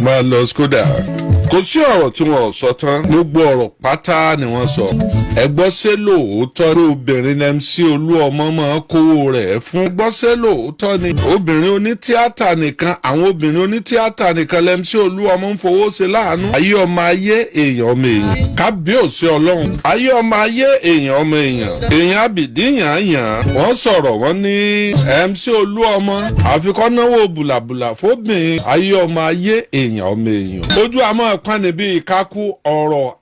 máa lọ Skoda. Kò sí ọ̀rọ̀ tí wọ́n sọ tán, gbogbo ọ̀rọ̀ pátá ni wọ́n sọ. Ẹ gbọ́ ṣé lóòótọ́ ní obìnrin MC Oluomo máa kówó rẹ̀ fún. Ẹ gbọ́ ṣé lóòótọ́ ni obìnrin onítíátà nìkan, àwọn obìnrin onítíátà nìkan MC Oluomo ń fowó ṣe láàánú. Ayé ọmọ ayé, èèyàn ọmọ èèyàn. Kábíyèsí Ọlọ́run. Ayé ọmọ ayé, èèyàn ọmọ èèyàn. Èèyàn àbìdí yàn. Wọ́n sọ̀rọ̀ wọ́n ní MC Oluomo àfikọ́ náwó bùlàbùlà fóbìnrin. Ayé ọmọ ayé, èèyàn ọmọ èèyàn. Ojú àmọ́ kan níbi ìkákú ọ̀rọ̀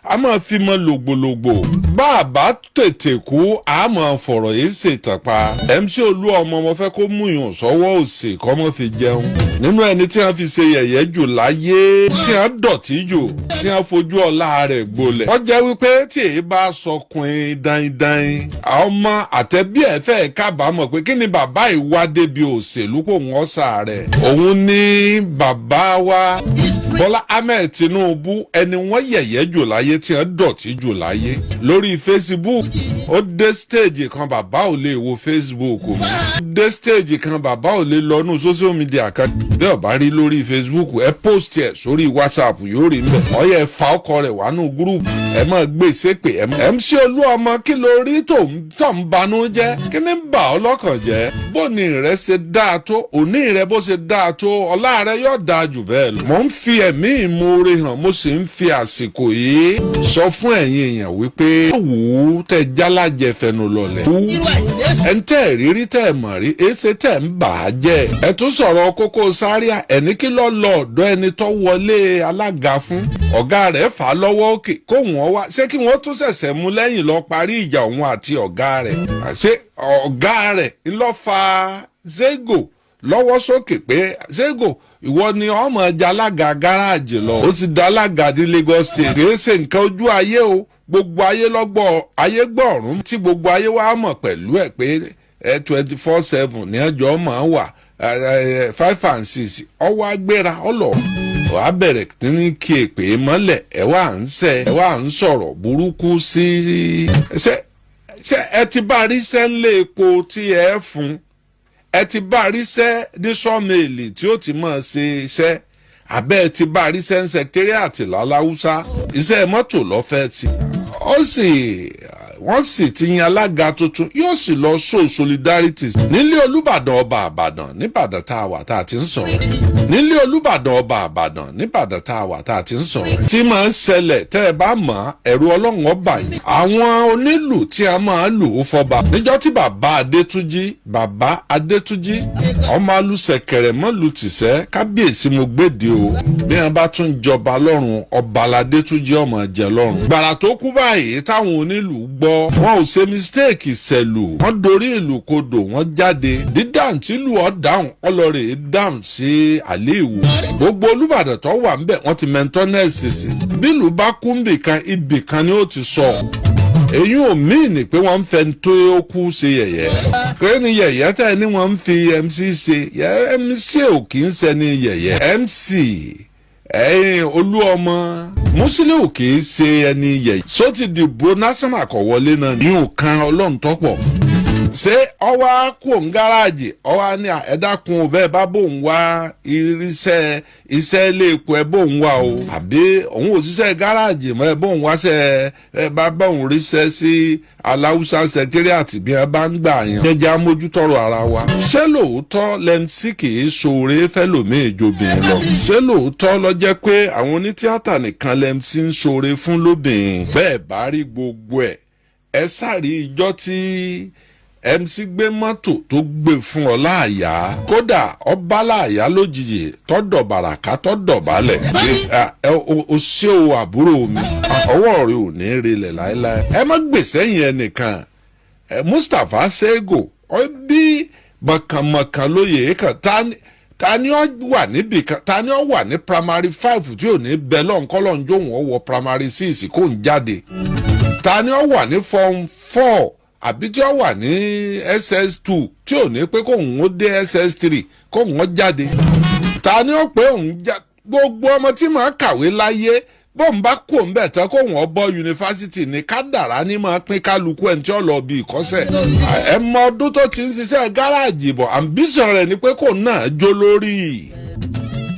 a máa fi mọ́ lògbòlògbò. Bàbá tètè kú a máa fọ̀rọ̀ yìí ṣètàpá. MC Oluomo mo fẹ́ kó mú ìyàn sọ́wọ́ òsì kọ́ mọ́ fi jẹun. Nínú ẹni tí wọ́n fi ṣe yẹ̀yẹ́ jù láyé, tí wọ́n dọ̀tí jù, tí wọ́n fojú ọlá rẹ̀ gbolẹ̀. Wọ́n jẹ́ wípé tí èyí bá sọkùnrin dáindáin, àwọn ọmọ àtẹ̀bí ẹ̀ fẹ́ kábàámọ̀ pé kí ni bàbá ìwá débi òṣèlú kò wọ́n sàárẹ̀. Òun ní bàbá wa Bọ́lá Ahmed Tinubu, ẹni wọ́n yẹ̀yẹ́ jù láyé tí wọ́n dọ̀tí jù láyé. Lórí Facebook ó dé stage kan bàbá ò lè wo Facebook o. Ó dé stage kan bàbá ò lè lọ nú social media kan. Bí ó bá rí lórí Facebook ẹ post ẹ sórí WhatsApp yóò rí mbẹ. Ó yẹ fa ọkọ rẹ̀ wá nú group. Ẹ máa gbé ìsépè. MC Oluomo kí ló rí tó ń banú jẹ́? Kí ni bà ọ́ lọ́kàn jẹ́? Bóni rẹ̀ ṣe dáa tó, òní rẹ̀ bó ṣe dáa tó, ọ̀la rẹ̀ yóò dáa jù bẹ́ẹ̀ lọ. Mo ń fi ẹ̀mí ìmoore hàn, mo sì ń fi àsìkò yìí sọ fún ẹ̀yin èèyàn wípé wù ú tẹ jálàjẹ fẹnu lọlẹ̀. Ẹ ń tẹ́ rírí tẹ́ mọ̀ rí, èsè tẹ́ ń bà á jẹ́. Ẹ tún sọ̀rọ̀ Koko Zaria, ẹni kí lọ́ lọ ọ̀dọ̀ ẹni tó wọlé alága fún. Ọ̀gá rẹ̀ fà á lọ́wọ́ òkè kó wọ́n wá. Ṣé kí wọ́n tún ṣẹ̀ṣẹ̀ mú lẹ́yìn lọ parí ìjà òun àti ọ̀gá rẹ̀? Ṣé ọ̀gá rẹ̀ ńlọ fa Zego lọ́wọ́ sókè pé Zego ìwọ ni ọmọ ẹja alága gáràjì lọ. Ó ti da alága ní Lagos State. Kìí ṣe nǹkan ojú ayé o, gbogbo ayé lọ́gbọ́ ayé gbọ̀ọ̀rún tí gbogbo ayé wa mọ̀ pẹ̀lú ẹ̀ pé 24/7 ní ẹjọ́ máa wà 5 and 6 ọwọ́ agbéra ọlọ́ wàá bẹ̀rẹ̀ ní kí èpè mọ́lẹ̀ ẹ̀ wá ń sọ̀rọ̀ burúkú sí. Ṣé ẹ ti bá rí sẹ́ńlẹ̀ epo tí ẹ fún? Ẹ ti bá ríṣẹ́ ní sọ́ọ̀mẹ́ẹ̀lì tí ó ti máa ṣe iṣẹ́? Àbẹ́ ẹ ti bá ríṣẹ́ ní sẹkítẹ́rìàtì láláwúsá? Iṣẹ́ mọ́tò lọ́fẹ́ ti. Wọ́n sì ti yan alága tuntun, yóò sì lọ show solidarity nílé Olúbàdàn ọba Ìbàdàn níbàdàn tá a wà tá a ti ń sọ̀rọ̀. Nílé Olúbàdàn ọba Ìbàdàn níbàdàn tá a wà tá a ti ń sọ̀rọ̀. Tí máa ń ṣẹlẹ̀ tẹ́ ẹ bá mọ̀ ẹ̀rù Ọlọ́run ọba yìí. Àwọn onílù tí a máa lù ó fọba. Níjọ́ tí bàbá Adétúnjí ọmọ alùsẹ̀kẹ̀rẹ̀ mọ́lù tìṣẹ́ kábíyèsí mo gbèdé o. Bí wọ́n bá tún jọba lọ́run ọba Adétúnjí ọmọ jẹ lọ́run. Gbàrà tó kú báyìí táwọn onílù gbọ́ wọn ò ṣe mistake ìṣẹ̀lù, wọ́n dorí ìlú kodò, wọ́n jáde. Dídáhùn tí lù ọ́ dáhùn ọlọ́rẹ̀ dáhùn sí àlẹ́ ìwò. Gbogbo Olúbàdàn tó wà ń bẹ̀ wọ́n ti mẹ́ntọ́ nẹ́ẹ̀sì sí. Bí ìlú bá kú ibì kan ni ó ti sọ. Èyí ò míìnì pé wọ́n ń fẹ́ tó ó kú ṣe yẹ̀yẹ́. Pé ní yẹ̀yẹ́ tẹ́ ni wọ́n ń fi MC ṣe. MC ò kì í ṣe ní yẹ̀yẹ́. MC Oluomo Musiliu kì í ṣe ẹni yẹ̀yẹ́. Só ti dìbò national kọ̀ wọlé náà ní òkan Ọlọ́run tọ́pọ̀. Ṣé ọwá kú òun gáràjì ọwá ní ẹ̀dákun ọbẹ̀ bá bóun wá iṣẹ́ ilé epo ẹ̀ bóun wá o. Àbí òun òṣìṣẹ́ gáràjì mọ́ ẹ̀ bóun wá ṣe ẹ̀ bá bóun ríṣẹ́ sí aláwùsá sẹkítẹ́rìàtì bí ẹ bá ń gbà yàn. Jẹ́jẹ́ amójútọ́rọ̀ ara wa. Ṣé lóòótọ́ lẹ́mísì kì í ṣoore fẹ́lòmíì jobìnrin lọ? Ṣé lóòótọ́ ló jẹ́ pé àwọn onítíátà nìkan lẹ́mísì ń ṣoore fún lóbìnrin? Bẹ́ẹ̀ bá rí gbogbo ẹ̀ ẹ sáré ìjọ tí MC gbé mọ́tò tó gbé fún ọ láàyà, kódà ọba láàyà lójijì tọ́dọ̀ bàràká tọ́dọ̀ balẹ̀. O ṣé o àbúrò mi, ọwọ́ rẹ ò ní relẹ̀ láéláé. Ẹ má gbèsè yẹn nìkan. Mustapha Sego bí mọ̀kànmọ̀kàn lóye kan ta ni ó wà níbì kan, ta ni ó wà ní primary 5 tí ò ní bẹ lọ́nkọ́lọ́n jó wọ́n wọ primary 6 kó ń jáde. Ta ni ó wà ní form 4 àbí tí ó wà ní SS2 tí ò ní pé kóun ó dé SS3 kóun ó jáde. Ta ni ó pé òun gbogbo ọmọ tí màá kàwé láyé bóun bá kó ń bẹ̀ tán kóun ó bọ́ yunifásitì ní kádàrá ní máa pín kálukú ẹni tí ó lọ bí ìkọ́sẹ̀. ẹ mọ ọdún tó ti ń ṣiṣẹ́ gáràjì bọ̀ ambition rẹ̀ ni pé kóun náà jó lórí.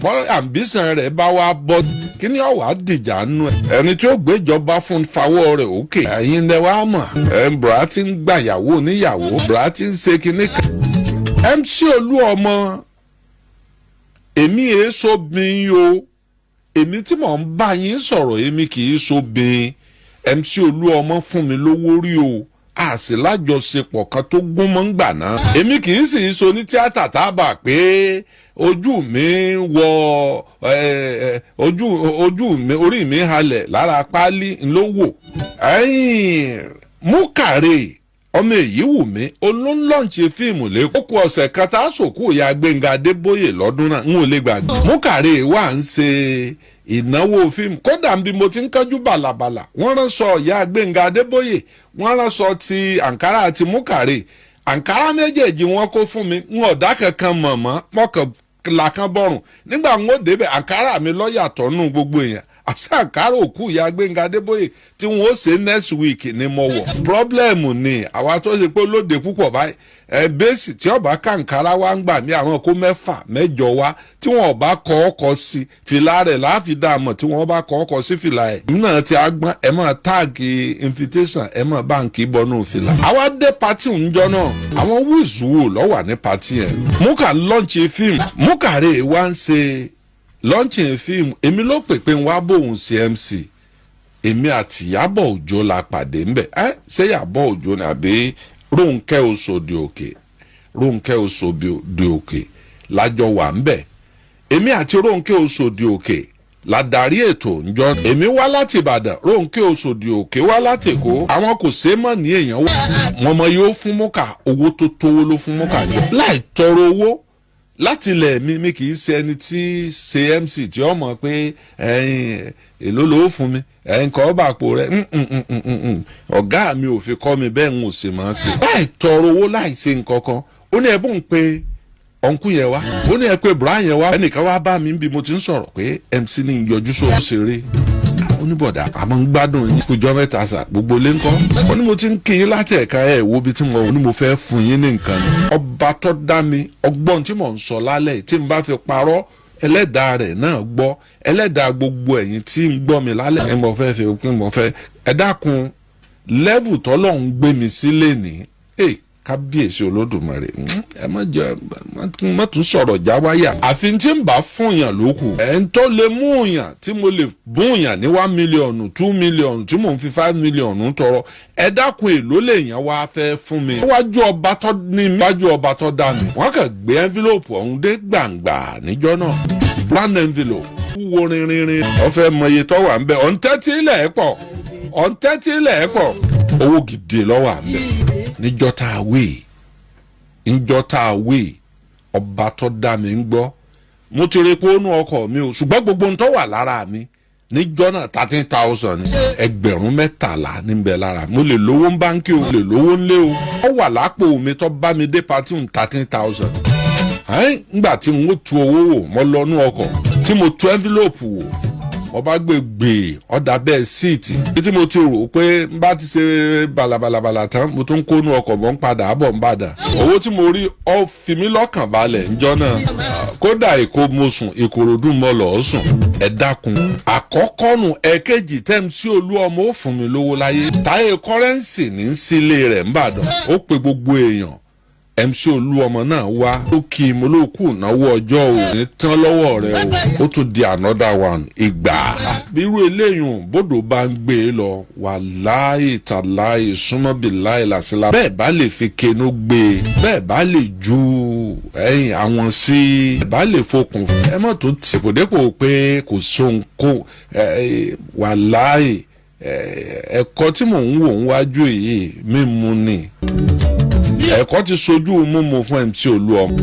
bọ́ ambition rẹ̀ bá wá bọ́ kí ni ọ̀wá dìjà nù ẹ̀ ẹni tí ó gbéjọba fún fawọ́ rẹ̀ òkè ẹ̀yin lẹ wá mọ̀ bùrà ti ń gbàyàwó níyàwó bùrà ti ń ṣe kinní kan. MC Oluomo èmi èso bin o èmi tí mò ń bá yín sọ̀rọ̀ èmi kì í so bin MC Oluomo fún mi lówó rí o a sì lájọṣepọ̀ kan tó gún mọ́ ń gbà náà. èmi kì í sì so ní tíátà tábà pé ojú mi wọ ojú mi orí mi halẹ̀ lára páálí ńlọ́wọ́. Múkàrè ọmọ èyí wù mí olóńlọ́ǹtì fíìmù lẹ́kọ̀ọ́. ó kù ọ̀sẹ̀ kan tá a sòkú ìyá Gbẹ́ngà Adébóyè lọ́dún náà n ò lè gbàgbé. Múkàrè wà ń ṣe ìnáwó fíìmù kódà bí mo ti ń kánjú bàlàbàlà wọ́n ránṣọ ìyá Gbẹ́ngà Adébóyè wọ́n ránṣọ ti àǹkárá àti Múkàrè àǹkárá méjèèjì wọ́n kó fún mi n ọ̀dà kankan mọ̀mọ́ mọ́kànlá kan bọ̀rùn nígbà wọn ò débẹ̀ àǹkárá mi lọ́yàtọ̀ nù gbogbo èèyàn àṣà àǹkárá òkú ìyá Gbẹ́ngà Adébóyè tí wọn ó ṣe next week ni mo wọ̀. problem ni àwa tó ṣe pé lóde púpọ̀ báyìí bẹ́ẹ̀sì tí ọba kàǹkárá wa ń gbà mí àwọn kó 6 mẹ́jọ wá tí wọn ọba kọ́ ọkọ̀ sí fìlà rẹ̀ láàfin dààmú tí wọn bá kọ́ ọkọ̀ sí fìlà ẹ̀. èmi náà ti agbọ́n ẹ máa táàgì invitation ẹ máa báǹkì bọ́nú fìlà. àwa dé pati ńjọ náà àwọn wíìsù wò lọ́wà ní pati yẹn. Múkà lọ́ọ̀nchì fíìmù Múkàrè wá ń ṣe lọ́ọ̀nchì fíìmù èmi ló pè pé wá bóun ṣe MC èmi àti Ìyábọ̀ Òjó la pàdé ńbẹ̀ ṣé Ìyábọ̀ Òjó ni àbí Rónkẹ́ Òṣòdì Òkè Rónkẹ́ Òṣòdì Òkè lájọ wà ńbẹ̀ èmi àti Rónkẹ́ Òṣòdì Òkè la darí ètò ńjọ́ èmi wá láti Ìbàdàn Rónkẹ́ Òṣòdì Òkè wá láti Èkó àwọn kò ṣe mọ̀ ní èèyàn wọn mọ yóò fún Múkà owó tó tówó ló fún Múkà jọ láì tọrọ owó láti ilẹ̀ mi kì í ṣe ẹni tí ṣe MC tí ó mọ̀ pé èló ló fún mi nǹkan ọba àpò rẹ ọ̀gá mi ò fi kọ́ mi bẹ́ẹ̀ ń ò sì máa ṣe. láì tọrọ owó láì ṣe nǹkan kan ó ní ẹbùn pé ọ̀nkú yẹn wá ó ní ẹ pé bùrá yẹn wá ẹnìkan wá bá mi bí mo ti ń sọ̀rọ̀ pé MC ní yọjú sóò ṣeré oníbọ̀dà àmọ́ ń gbádùn yín péjọ mẹ́ta sà gbogbo lé ńkọ́ ó ní mo ti ń kí yín láti ẹ̀ka ẹ̀ wo bí tí mo ní mo fẹ́ fún yín ní nǹkan ni ọba tó dá mi ọgbọ́n tí mò ń sọ lálẹ́ tí n bá fi parọ́ ẹlẹ́dàá rẹ̀ náà gbọ́ ẹlẹ́dàá gbogbo ẹ̀yin tí ń gbọ́ mi lálẹ́ ẹ̀ mo fẹ́ fi òpin mo fẹ́ ẹ dákun lẹ́vù tọ́lọ̀ ń gbé mi sílé ní kábíyèsí Olódùmarè ẹ má tún sọ̀rọ̀ jáwáyà àfi tí ń bá fún yàn lókù ẹ̀ ń tó lè mú yàn tí mo lè bún yàn ní 1 mílíọ̀nù 2 mílíọ̀nù tí mò ń fi 5 mílíọ̀nù tọrọ ẹ dákun èló lè yàn wá fẹ́ fún mi. wájú ọba tó ní mi wájú ọba tó dá mi wọ́n kàn gbé envelope ọ̀hún dé gbàǹgbà níjọ́ náà brand envelope wúwo rinrinrin ọ̀fẹ́ mọye tó wà ń bẹ ọ̀ǹtẹ́tì ilẹ̀ ẹ̀ pọ̀ owó gidi lọ́wọ́ à ń bẹ níjọ́ tá a wé ọba tó dá mi ń gbọ́ mo ti rí pé ó nú ọkọ̀ mi o ṣùgbọ́n gbogbo ń tó wà lára mi níjọ́ náà 13,000 ni ẹgbẹ̀rún 13 níbẹ̀ lára mo lè lówó ń báńkì o lè lówó ń lé o ó wà lápò mi tó bá mi dé pati 13,000 ngbà tí mo tu owó wò mo lọ nú ọkọ̀ tí mo tu envelope wò ọba gbé ọ̀dà bẹ́ẹ̀ síìtì títí mo ti rò pé n bá ti ṣe balabalabala tán mo tún kónú ọkọ̀ mọ́ ń padà bọ̀ ń bàdàn owó tí mo rí ó fi mí lọ́kàn balẹ̀ ńjọ́ náà kódà Èkó mo sùn Ìkòròdú mo lọ́ọ́ sùn ẹ dákun àkọ́kọ́ nù ẹ̀kejì MC Oluomo ó fún mi lówó láyé táyé kọ́rẹ́ǹsì ní sílé rẹ̀ ń bàdàn ó pe gbogbo èèyàn MC Oluomo náà wá ó kí i mo ló kù náwó ọjọ́ ò ní tán lọ́wọ́ rẹ o ó tún di another one ìgbà bírú eléyìí bódò bá ń gbé e lọ wàláhì tàláhì súnmọ́ bíláhì làṣìlá bẹ́ẹ̀ bá lè fi kenú gbé e bẹ́ẹ̀ bá lè ju àwọn sí bẹ́ẹ̀ bá lè fokùn ẹ mọ̀ tó tì kòdépò pé kò sóhun kó wàláhì ẹ̀kọ́ tí mò ń wò ń wájú yìí mímu ni ẹ̀kọ́ ti sojú mímu fún MC Oluomo.